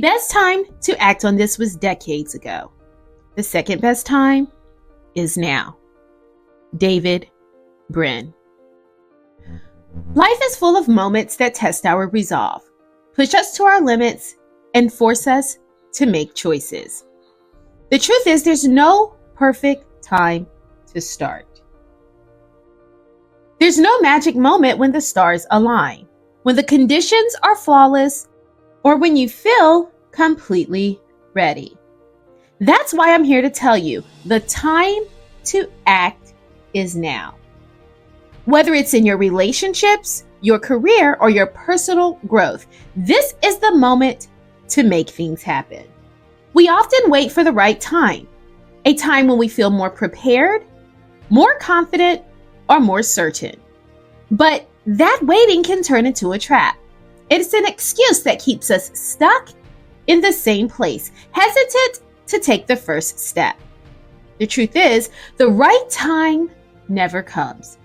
best time to act on this was decades ago. The second best time is now. David Brin. Life is full of moments that test our resolve, push us to our limits, and force us to make choices. The truth is, there's no perfect time to start. There's no magic moment when the stars align, when the conditions are flawless, or when you feel completely ready. That's why I'm here to tell you the time to act is now. Whether it's in your relationships, your career, or your personal growth, this is the moment to make things happen. We often wait for the right time, a time when we feel more prepared, more confident, or more certain. But that waiting can turn into a trap. It's an excuse that keeps us stuck in the same place, hesitant to take the first step. The truth is, the right time never comes.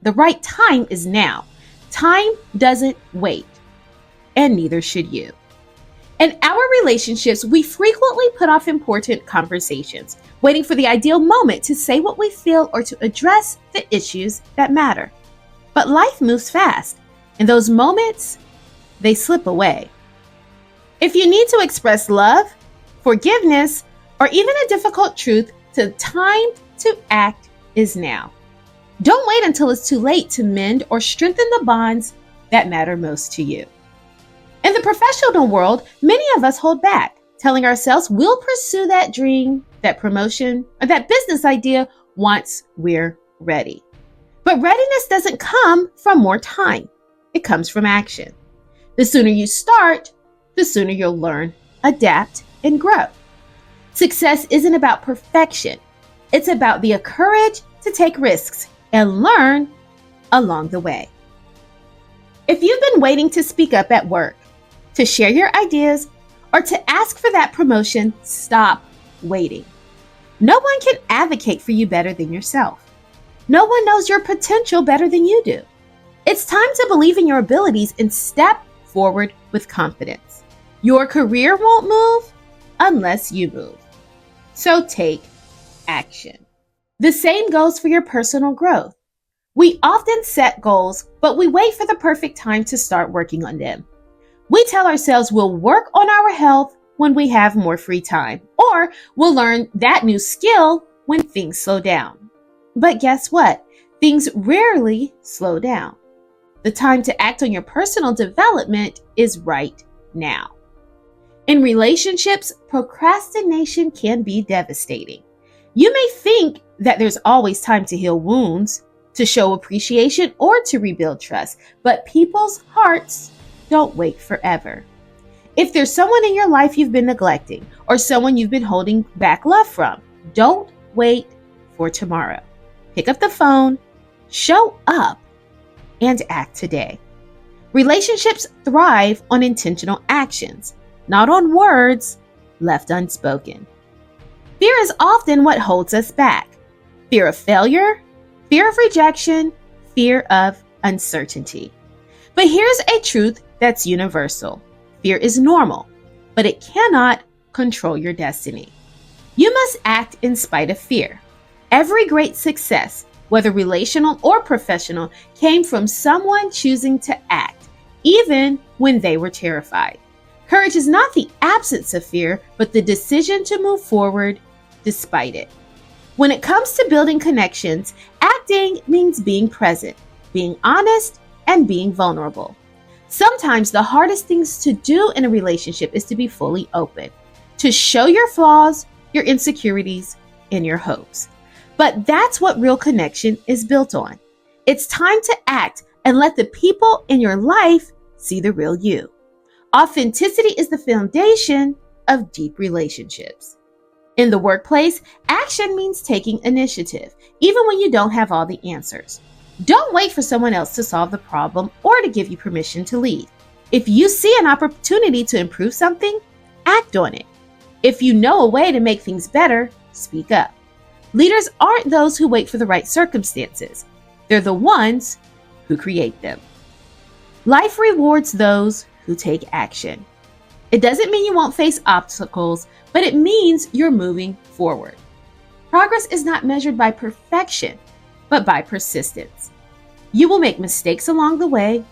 The right time is now. Time doesn't wait, and neither should you. In our relationships, we frequently put off important conversations, waiting for the ideal moment to say what we feel or to address the issues that matter. But life moves fast, and those moments, they slip away. If you need to express love, forgiveness, or even a difficult truth, the time to act is now. Don't wait until it's too late to mend or strengthen the bonds that matter most to you. In the professional world, many of us hold back, telling ourselves we'll pursue that dream, that promotion, or that business idea once we're ready. But readiness doesn't come from more time. It comes from action. The sooner you start, the sooner you'll learn, adapt, and grow. Success isn't about perfection. It's about the courage to take risks and learn along the way. If you've been waiting to speak up at work, to share your ideas, or to ask for that promotion, stop waiting. No one can advocate for you better than yourself. No one knows your potential better than you do. It's time to believe in your abilities and step forward with confidence. Your career won't move unless you move. So take action. The same goes for your personal growth. We often set goals, but we wait for the perfect time to start working on them. We tell ourselves we'll work on our health when we have more free time, or we'll learn that new skill when things slow down. But guess what? Things rarely slow down. The time to act on your personal development is right now. In relationships, procrastination can be devastating. You may think that there's always time to heal wounds, to show appreciation, or to rebuild trust, but people's hearts don't wait forever. If there's someone in your life you've been neglecting, or someone you've been holding back love from, don't wait for tomorrow. Pick up the phone, show up, and act today. Relationships thrive on intentional actions, not on words left unspoken. Fear is often what holds us back. Fear of failure, fear of rejection, fear of uncertainty. But here's a truth that's universal. Fear is normal, but it cannot control your destiny. You must act in spite of fear. Every great success, whether relational or professional, came from someone choosing to act, even when they were terrified. Courage is not the absence of fear, but the decision to move forward despite it. When it comes to building connections, acting means being present, being honest, and being vulnerable. Sometimes the hardest things to do in a relationship is to be fully open, to show your flaws, your insecurities, and your hopes. But that's what real connection is built on. It's time to act and let the people in your life see the real you. Authenticity is the foundation of deep relationships. In the workplace, action means taking initiative, even when you don't have all the answers. Don't wait for someone else to solve the problem or to give you permission to lead. If you see an opportunity to improve something, act on it. If you know a way to make things better, speak up. Leaders aren't those who wait for the right circumstances. They're the ones who create them. Life rewards those who take action. It doesn't mean you won't face obstacles, but it means you're moving forward. Progress is not measured by perfection, but by persistence. You will make mistakes along the way.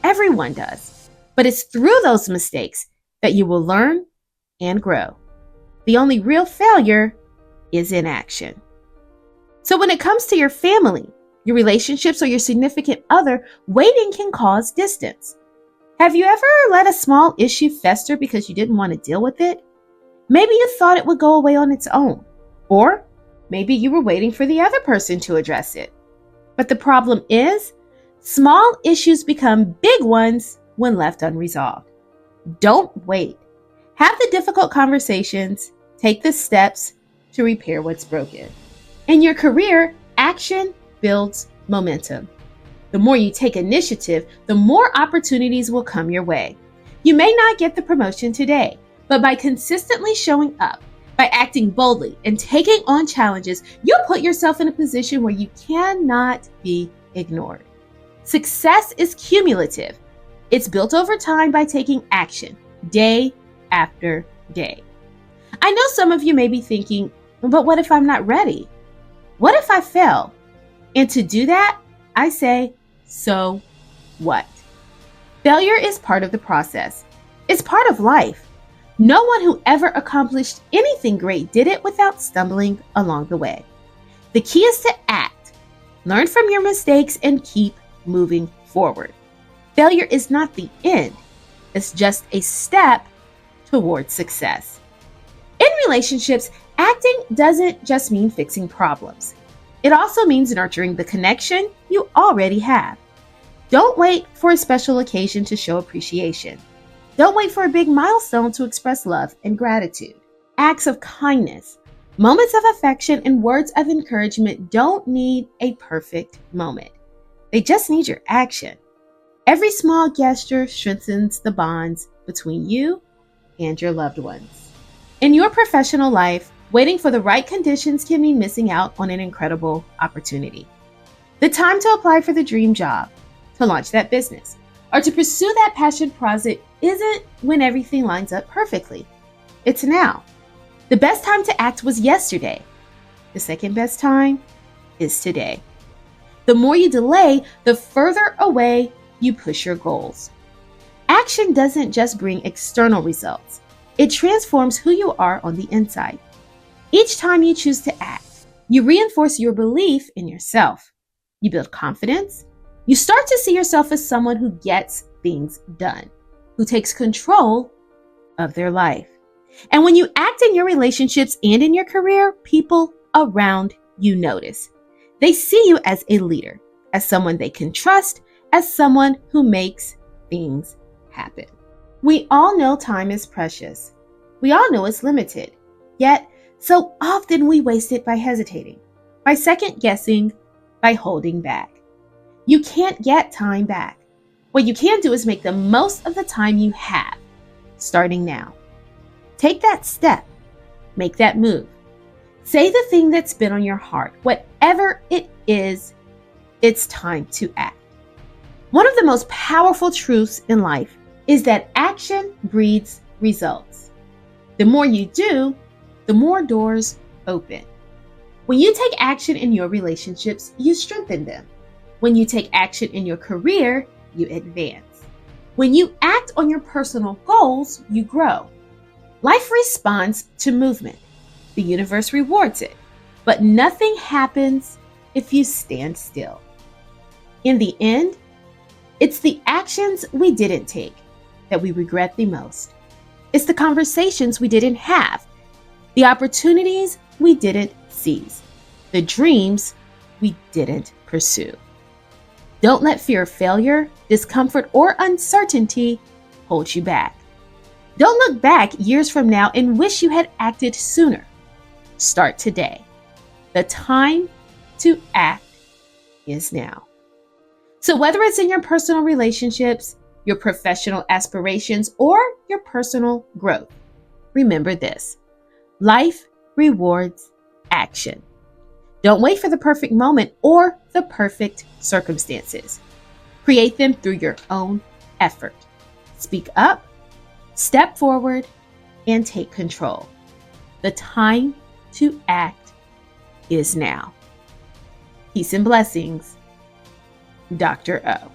Everyone does. But it's through those mistakes that you will learn and grow. The only real failure is inaction. So when it comes to your family, your relationships, or your significant other, waiting can cause distance. Have you ever let a small issue fester because you didn't want to deal with it? Maybe you thought it would go away on its own. Or maybe you were waiting for the other person to address it. But the problem is, small issues become big ones when left unresolved. Don't wait. Have the difficult conversations. Take the steps to repair what's broken. In your career, action builds momentum. The more you take initiative, the more opportunities will come your way. You may not get the promotion today, but by consistently showing up, by acting boldly and taking on challenges, you'll put yourself in a position where you cannot be ignored. Success is cumulative. It's built over time by taking action, day after day. I know some of you may be thinking, but what if I'm not ready? What if I fail? And to do that, I say, so what? Failure is part of the process. It's part of life. No one who ever accomplished anything great did it without stumbling along the way. The key is to act, learn from your mistakes, and keep moving forward. Failure is not the end. It's just a step towards success. In relationships, acting doesn't just mean fixing problems. It also means nurturing the connection you already have. Don't wait for a special occasion to show appreciation. Don't wait for a big milestone to express love and gratitude. Acts of kindness, moments of affection, and words of encouragement don't need a perfect moment. They just need your action. Every small gesture strengthens the bonds between you and your loved ones. In your professional life, waiting for the right conditions can mean missing out on an incredible opportunity. The time to apply for the dream job, to launch that business, or to pursue that passion project isn't when everything lines up perfectly. It's now. The best time to act was yesterday. The second best time is today. The more you delay, the further away you push your goals. Action doesn't just bring external results. It transforms who you are on the inside. Each time you choose to act, you reinforce your belief in yourself. You build confidence. You start to see yourself as someone who gets things done, who takes control of their life. And when you act in your relationships and in your career, people around you notice. They see you as a leader, as someone they can trust, as someone who makes things happen. We all know time is precious. We all know it's limited. Yet, so often we waste it by hesitating, by second guessing, by holding back. You can't get time back. What you can do is make the most of the time you have, starting now. Take that step. Make that move. Say the thing that's been on your heart. Whatever it is, it's time to act. One of the most powerful truths in life is that action breeds results. The more you do, the more doors open. When you take action in your relationships, you strengthen them. When you take action in your career, you advance. When you act on your personal goals, you grow. Life responds to movement. The universe rewards it. But nothing happens if you stand still. In the end, it's the actions we didn't take that we regret the most. It's the conversations we didn't have, the opportunities we didn't seize, the dreams we didn't pursue. Don't let fear of failure, discomfort, or uncertainty hold you back. Don't look back years from now and wish you had acted sooner. Start today. The time to act is now. So whether it's in your personal relationships, your professional aspirations, or your personal growth, remember this: life rewards action. Don't wait for the perfect moment or the perfect circumstances. Create them through your own effort. Speak up, Step forward and take control. The time to act is now. Peace and blessings, Dr. O.